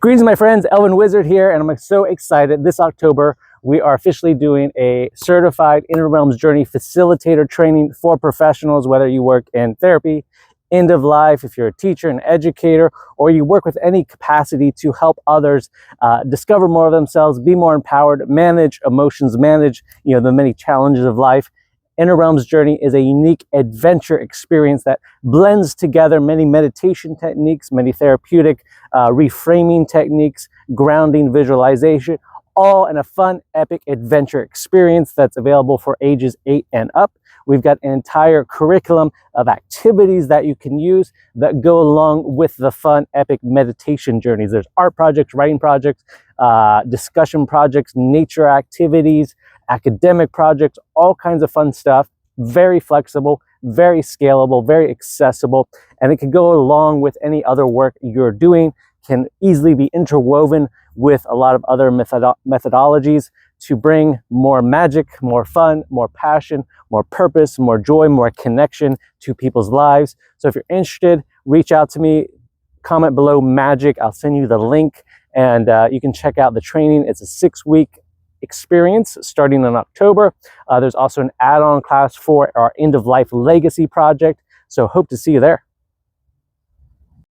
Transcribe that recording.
Greetings, my friends. Elvin Wizard here, and I'm so excited. This October, we are officially doing a certified Inner Realms Journey facilitator training for professionals, whether you work in therapy, end of life, if you're a teacher, an educator, or you work with any capacity to help others discover more of themselves, be more empowered, manage emotions, manage the many challenges of life. Inner Realms Journey is a unique adventure experience that blends together many meditation techniques, many therapeutic reframing techniques, grounding, visualization, all in a fun, epic adventure experience that's available for ages 8 and up. We've got an entire curriculum of activities that you can use that go along with the fun, epic meditation journeys. There's art projects, writing projects, discussion projects, nature activities, academic projects, all kinds of fun stuff. Very flexible, very scalable, very accessible, and it can go along with any other work you're doing, can easily be interwoven with a lot of other methodologies to bring more magic, more fun, more passion, more purpose, more joy, more connection to people's lives. So if you're interested, reach out to me, comment below magic. I'll send you the link, and you can check out the training. It's a 6-week experience starting in October. There's also an add-on class for our end of life legacy project. So hope to see you there.